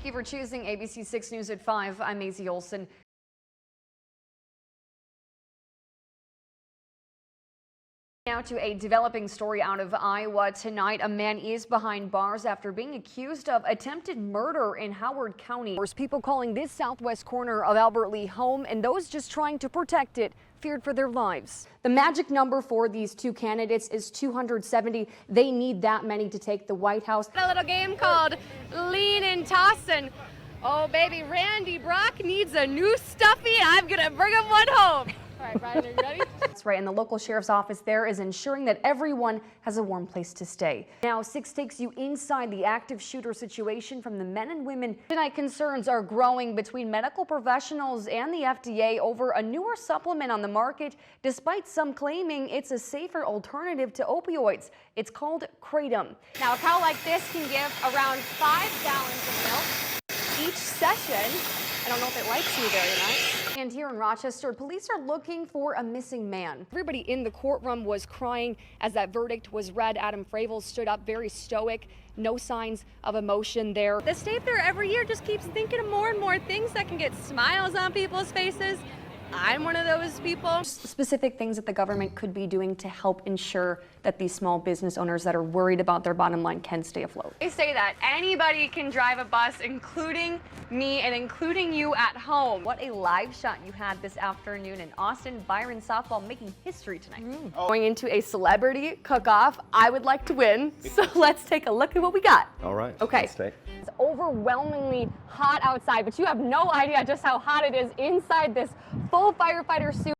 you for choosing ABC 6 News at 5. I'm Maisie Olson. Now to a developing story out of Iowa tonight. A man is behind bars after being accused of attempted murder in Howard County. There's people calling this southwest corner of Albert Lee home, and those just trying to protect it feared for their lives. The magic number for these two candidates is 270. They need that many to take the White House. A little game called Lean and Tossin'. Oh baby, Randy Brock needs a new stuffy. I'm gonna bring him one home. All right, Brian, are you ready? That's right, and the local sheriff's office there is ensuring that everyone has a warm place to stay. Now, 6 takes you inside the active shooter situation from the men and women. Tonight, concerns are growing between medical professionals and the FDA over a newer supplement on the market, despite some claiming it's a safer alternative to opioids. It's called Kratom. Now, a cow like this can give around 5 gallons of milk each session. I don't know if it likes you very much. And here in Rochester, police are looking for a missing man. Everybody in the courtroom was crying as that verdict was read. Adam Fravel stood up very stoic, no signs of emotion there. The state fair every year just keeps thinking of more and more things that can get smiles on people's faces. I'm one of those people. Specific things that the government could be doing to help ensure that these small business owners that are worried about their bottom line can stay afloat. They say that anybody can drive a bus, including me and including you at home. What a live shot you had this afternoon in Austin. Byron softball making history tonight. Going into a celebrity cook-off. I would like to win, so let's take a look at what we got. All right. Okay. Let's take. It's overwhelmingly hot outside, but you have no idea just how hot it is inside this full firefighter suit.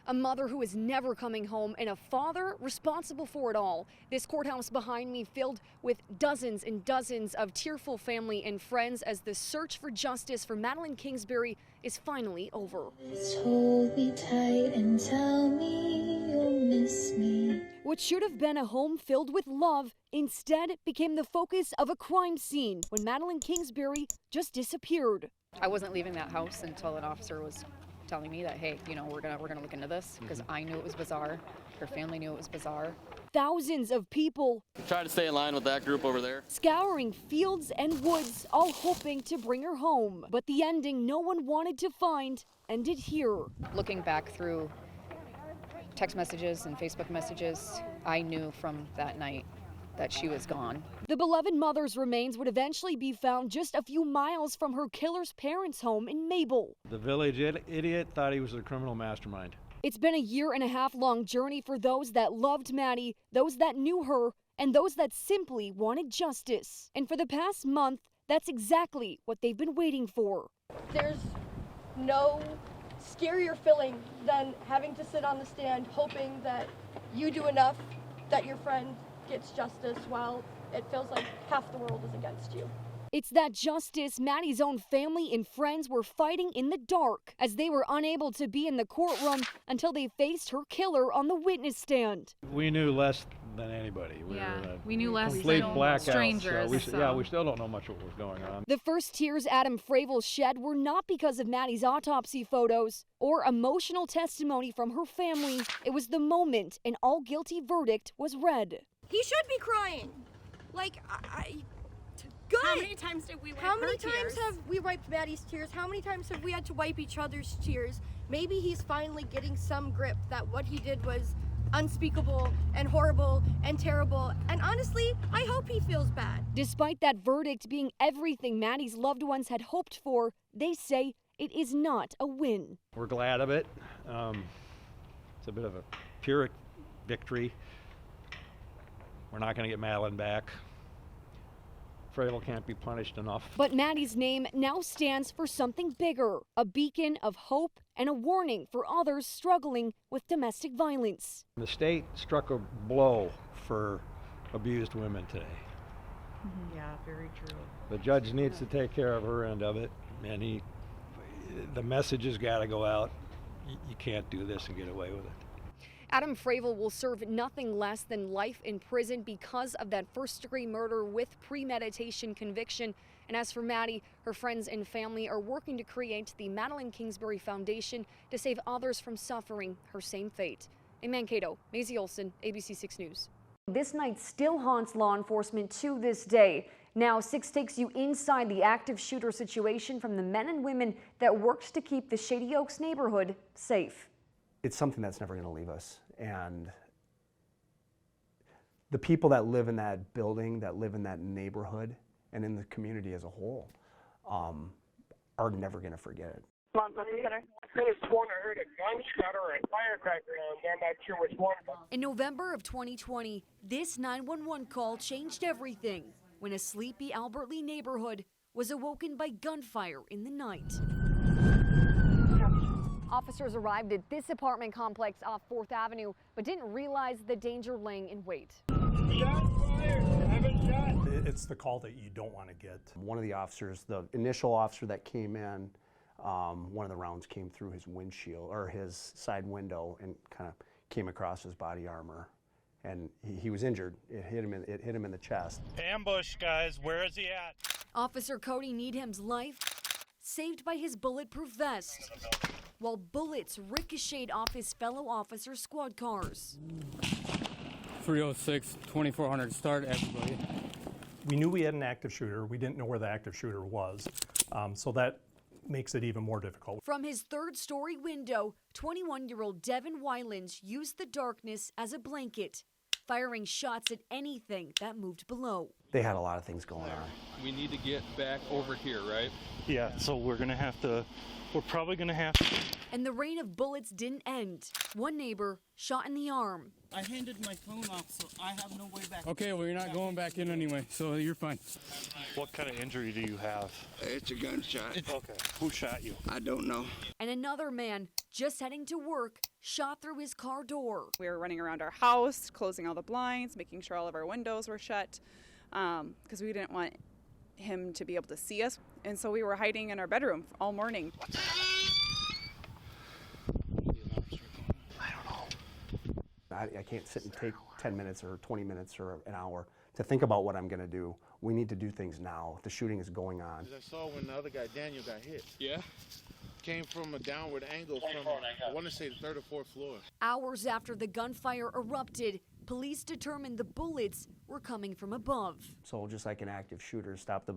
A mother who is never coming home and a father responsible for it all. This courthouse behind me filled with dozens and dozens of tearful family and friends as the search for justice for Madeline Kingsbury is finally over. Just hold me tight and tell me you'll miss me. What should have been a home filled with love instead became the focus of a crime scene when Madeline Kingsbury just disappeared. I wasn't leaving that house until an officer was telling me that, hey, you know, we're gonna look into this, because I knew it was bizarre. Her family knew it was bizarre. Thousands of people Try to stay in line with that group over there. scouring fields and woods, all hoping to bring her home. But the ending no one wanted to find ended here. Looking back through text messages and Facebook messages, I knew from that night that she was gone. The beloved mother's remains would eventually be found just a few miles from her killer's parents' home in Mabel. The village idiot thought he was a criminal mastermind. It's been a 1.5 year long journey for those that loved Maddie, those that knew her, and those that simply wanted justice. And for the past month, that's exactly what they've been waiting for. There's no scarier feeling than having to sit on the stand hoping that you do enough that your friend gets justice while it feels like half the world is against you. It's that justice Maddie's own family and friends were fighting in the dark as they were unable to be in the courtroom until they faced her killer on the witness stand. We knew less than anybody. We knew less complete than blackout, strangers. so we still don't know much what was going on. The first tears Adam Fravel shed were not because of Maddie's autopsy photos or emotional testimony from her family. It was the moment an all guilty verdict was read. He should be crying. Like, good. How many times did we wipe How many her times tears? have we wiped Maddie's tears? How many times have we had to wipe each other's tears? Maybe he's finally getting some grip that what he did was unspeakable and horrible and terrible. And honestly, I hope he feels bad. Despite that verdict being everything Maddie's loved ones had hoped for, they say it is not a win. We're glad of it. It's a bit of a Pyrrhic victory. We're not going to get Madeline back. Fravel can't be punished enough. But Maddie's name now stands for something bigger, a beacon of hope and a warning for others struggling with domestic violence. The state struck a blow for abused women today. Yeah, very true. The judge needs to take care of her end of it, and the message has got to go out. You can't do this and get away with it. Adam Fravel will serve nothing less than life in prison because of that first-degree murder with premeditation conviction. And as for Maddie, her friends and family are working to create the Madeline Kingsbury Foundation to save others from suffering her same fate. In Mankato, Maisie Olson, ABC 6 News. This night still haunts law enforcement to this day. Now, 6 takes you inside the active shooter situation from the men and women that worked to keep the Shady Oaks neighborhood safe. It's something that's never going to leave us. And the people that live in that building, that live in that neighborhood, and in the community as a whole, are never going to forget it. I could have sworn I heard a gunshot or a firecracker, and I'm not sure which one. In November of 2020, this 911 call changed everything when a sleepy Albert Lee neighborhood was awoken by gunfire in the night. Officers arrived at this apartment complex off 4th Avenue, but didn't realize the danger laying in wait. It's the call that you don't want to get. One of the officers, the initial officer that came in, one of the rounds came through his windshield or his side window and kind of came across his body armor, and he was injured. It hit him in the chest. Ambush, guys. Where is he at? Officer Cody Needham's life saved by his bulletproof vest, while bullets ricocheted off his fellow officers' squad cars. 306, 2400, start everybody. We knew we had an active shooter. We didn't know where the active shooter was, so that makes it even more difficult. From his 3rd-story window, 21-year-old Devin Weiland used the darkness as a blanket, firing shots at anything that moved below. They had a lot of things going on. We need to get back over here, right? Yeah, so we're probably going to have to. And the rain of bullets didn't end. One neighbor shot in the arm. I handed my phone off, so I have no way back. Okay, well, you're not going back in anyway, so you're fine. What kind of injury do you have? It's a gunshot. Okay. Who shot you? I don't know. And another man, just heading to work, shot through his car door. We were running around our house, closing all the blinds, making sure all of our windows were shut, because we didn't want him to be able to see us. And so we were hiding in our bedroom all morning. I can't sit and take 10 minutes or 20 minutes or an hour to think about what I'm going to do. We need to do things now. The shooting is going on. I saw when the other guy, Daniel, got hit. Yeah. Came from a downward angle from, I want to say, the 3rd or 4th floor. Hours after the gunfire erupted, police determined the bullets were coming from above. So just like an active shooter, stop the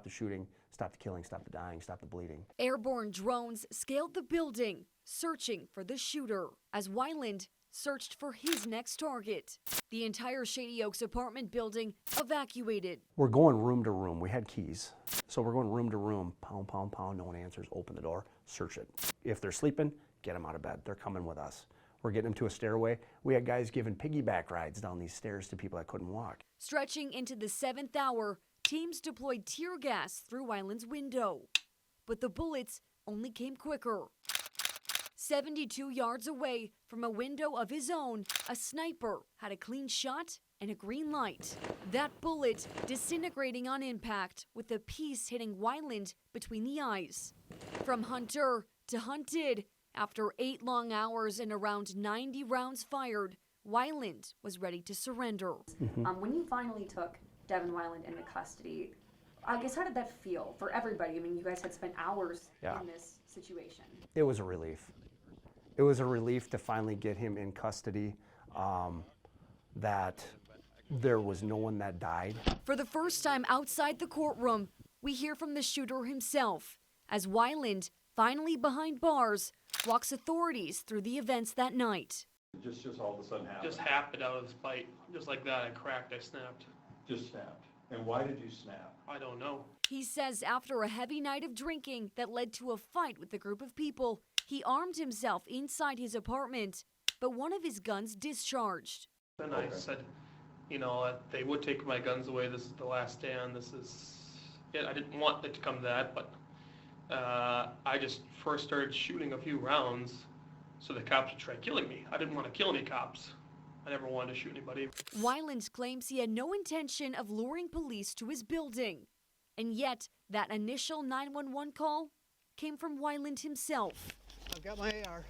shooting, stop the killing, stop the dying, stop the bleeding. Airborne drones scaled the building, searching for the shooter, as Weiland searched for his next target. The entire Shady Oaks apartment building evacuated. We're going room to room. We had keys. So we're going room to room, pound, pound, pound, no one answers, open the door, search it. If they're sleeping, get them out of bed. They're coming with us. We're getting them to a stairway. We had guys giving piggyback rides down these stairs to people that couldn't walk. Stretching into the 7th hour, teams deployed tear gas through Weiland's window. But the bullets only came quicker. 72 yards away from a window of his own, a sniper had a clean shot and a green light. That bullet disintegrating on impact, with the piece hitting Weiland between the eyes. From hunter to hunted, after 8 long hours and around 90 rounds fired, Weiland was ready to surrender. When you finally took Devin Weiland into custody, I guess how did that feel for everybody? I mean, you guys had spent hours in this situation. It was a relief. It was a relief to finally get him in custody, that there was no one that died. For the first time outside the courtroom, we hear from the shooter himself, as Weiland, finally behind bars, walks authorities through the events that night. Just all of a sudden happened. Just happened out of spite. Just like that, I cracked, I snapped. Just snapped. And why did you snap? I don't know. He says after a heavy night of drinking that led to a fight with a group of people, he armed himself inside his apartment, but one of his guns discharged. Then I said, you know, they would take my guns away. This is the last stand. I didn't want it to come to that, but I just first started shooting a few rounds so the cops would try killing me. I didn't want to kill any cops. I never wanted to shoot anybody. Weiland claims he had no intention of luring police to his building. And yet, that initial 911 call came from Weiland himself. I've got my AR.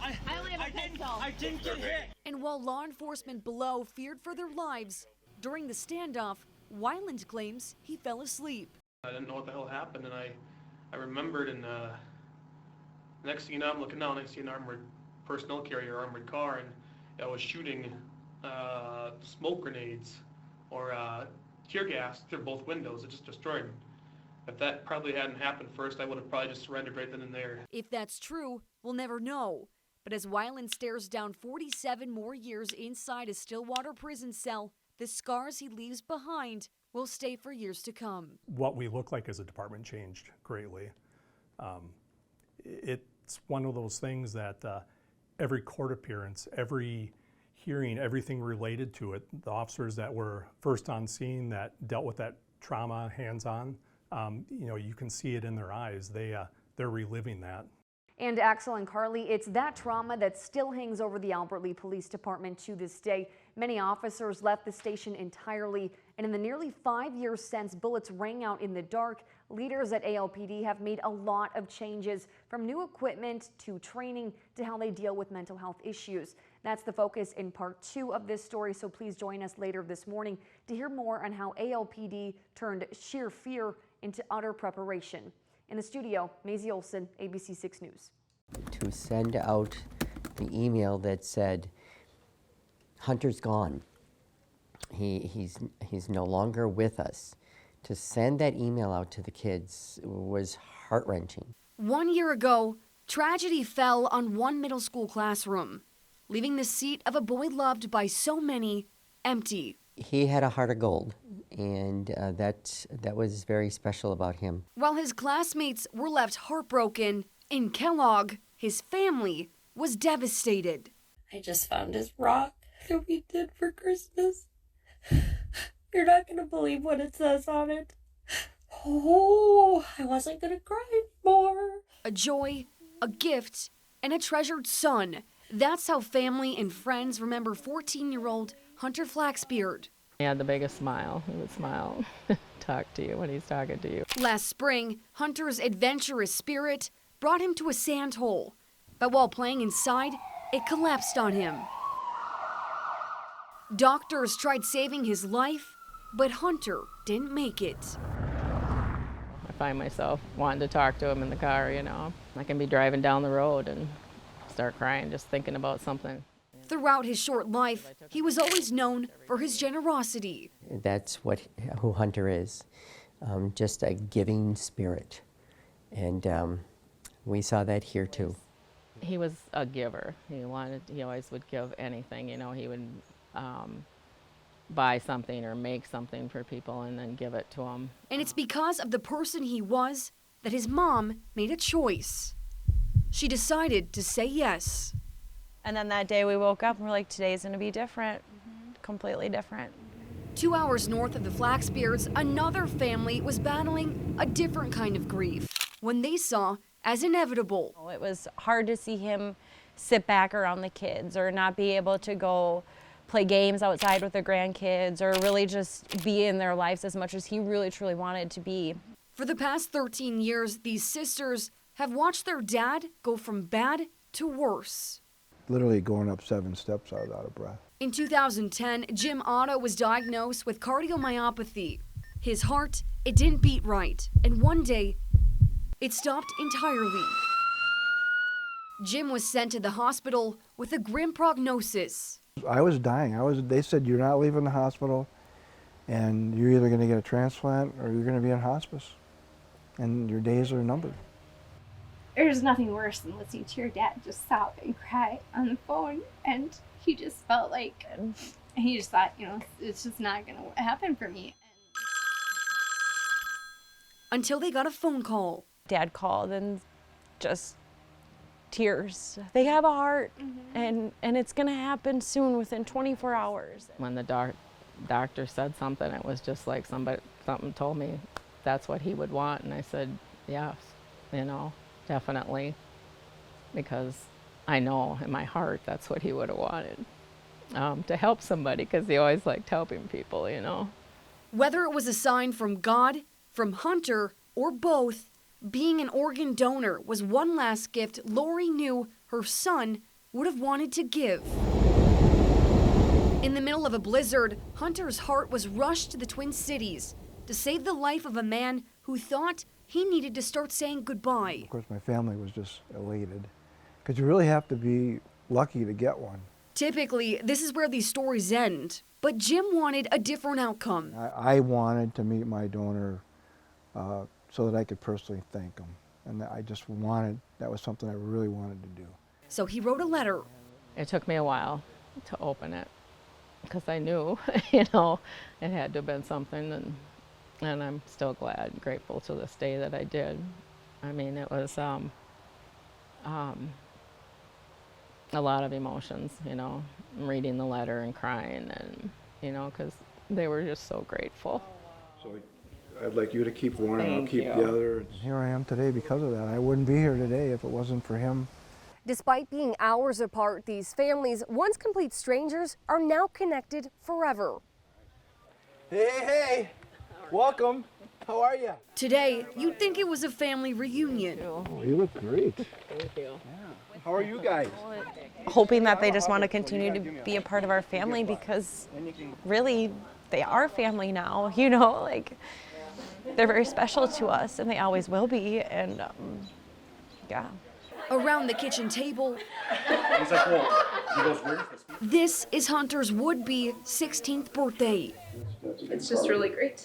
I only have a pencil. I didn't get hit. And while law enforcement below feared for their lives, during the standoff, Weiland claims he fell asleep. I didn't know what the hell happened, and I remembered, and next thing you know, I'm looking down, I see an armored personnel carrier, armored car, and I was shooting smoke grenades or tear gas through both windows. It just destroyed. If that probably hadn't happened first, I would have probably just surrendered right then and there. If that's true, we'll never know. But as Weiland stares down 47 more years inside a Stillwater prison cell, the scars he leaves behind will stay for years to come. What we look like as a department changed greatly. It's one of those things that every court appearance, every hearing, everything related to it, the officers that were first on scene that dealt with that trauma hands-on, you can see it in their eyes. They're reliving that. And Axel and Carly, it's that trauma that still hangs over the Albert Lea Police Department to this day. Many officers left the station entirely, and in the nearly 5 years since bullets rang out in the dark, leaders at ALPD have made a lot of changes, from new equipment to training to how they deal with mental health issues. That's the focus in part 2 of this story, so please join us later this morning to hear more on how ALPD turned sheer fear into utter preparation. In the studio, Maisie Olson, ABC 6 News. To send out the email that said, Hunter's gone. He's no longer with us. To send that email out to the kids was heart-wrenching. 1 year ago, tragedy fell on one middle school classroom, leaving the seat of a boy loved by so many empty. He had a heart of gold, and that was very special about him. While his classmates were left heartbroken, in Kellogg, his family was devastated. I just found his rock that we did for Christmas. You're not going to believe what it says on it. Oh, I wasn't going to cry anymore. A joy, a gift, and a treasured son. That's how family and friends remember 14-year-old Hunter Flaxbeard. He had the biggest smile. He would smile, talk to you when he's talking to you. Last spring, Hunter's adventurous spirit brought him to a sand hole. But while playing inside, it collapsed on him. Doctors tried saving his life, but Hunter didn't make it. I find myself wanting to talk to him in the car, I can be driving down the road and start crying just thinking about something. Throughout his short life, he was always known for his generosity. That's who Hunter is, just a giving spirit. And we saw that here too. He was a giver. He always would give anything, he would buy something or make something for people and then give it to them. And it's because of the person he was that his mom made a choice. She decided to say yes. And then that day we woke up and we're like, today's going to be different, completely different. 2 hours north of the Flaxbeards, another family was battling a different kind of grief when they saw as inevitable. It was hard to see him sit back around the kids or not be able to go play games outside with the grandkids or really just be in their lives as much as he really truly wanted to be. For the past 13 years, these sisters have watched their dad go from bad to worse. Literally going up 7 steps, I was out of breath. In 2010, Jim Otto was diagnosed with cardiomyopathy. His heart, it didn't beat right, and one day, it stopped entirely. Jim was sent to the hospital with a grim prognosis. I was dying. They said, you're not leaving the hospital, and you're either going to get a transplant or you're going to be in hospice, and your days are numbered. There's nothing worse than listening to your dad just sob and cry on the phone, and he just felt like, and he just thought, it's just not going to happen for me. Until they got a phone call. Dad called and just tears. They have a heart, and it's going to happen soon, within 24 hours. When the doctor said something, it was just like something told me that's what he would want, and I said, yes, definitely, because I know in my heart that's what he would have wanted, to help somebody, because he always liked helping people, Whether it was a sign from God, from Hunter, or both, being an organ donor was one last gift Lori knew her son would have wanted to give. In the middle of a blizzard, Hunter's heart was rushed to the Twin Cities to save the life of a man who thought he needed to start saying goodbye. Of course, my family was just elated, because you really have to be lucky to get one. Typically, this is where these stories end, but Jim wanted a different outcome. I wanted to meet my donor so that I could personally thank him. And I just wanted, that was something I really wanted to do. So he wrote a letter. It took me a while to open it because I knew, you know, it had to have been something, and I'm still glad, grateful to this day that I did. I mean, it was a lot of emotions, you know, reading the letter and crying, and, you know, because they were just so grateful. So I'd like you to keep one and I'll Thank keep you. the other. Here I am today because of that. I wouldn't be here today if it wasn't for him. Despite being hours apart, these families, once complete strangers, are now connected forever. Hey, welcome. How are you? Today, you'd think it was a family reunion. Oh, you look great. Thank you. How are you guys? Hoping that they just want to continue to be a part of our family, because really they are family now, you know, like they're very special to us and they always will be. And yeah. Around the kitchen table, this is Hunter's would-be 16th birthday. It's just really great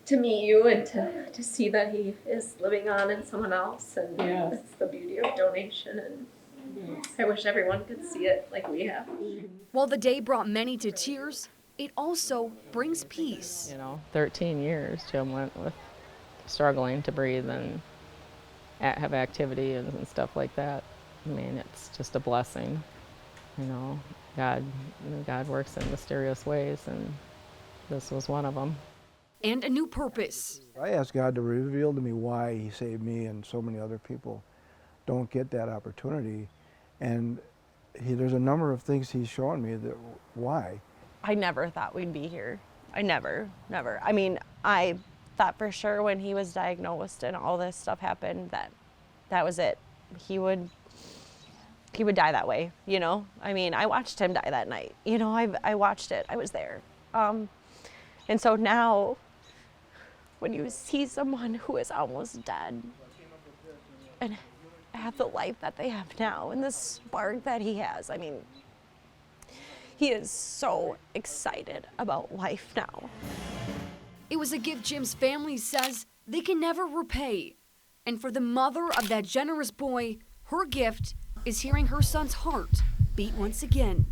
to meet you and to see that he is living on in someone else, and that's the beauty of donation, and I wish everyone could see it like we have. While the day brought many to tears, it also brings peace. You know, 13 years Jim went with struggling to breathe and have activity and stuff like that. I mean, it's just a blessing. You know, God works in mysterious ways, and this was one of them. And a new purpose. I asked God to reveal to me why he saved me, and so many other people don't get that opportunity. And there's a number of things he's showing me that why. I never thought we'd be here. I never. I mean, I thought for sure when he was diagnosed and all this stuff happened that was it. He would die that way, you know? I mean, I watched him die that night. You know, I watched it. I was there. And so now, when you see someone who is almost dead and have the life that they have now and the spark that he has, I mean, he is so excited about life now. It was a gift Jim's family says they can never repay. And for the mother of that generous boy, her gift is hearing her son's heart beat once again.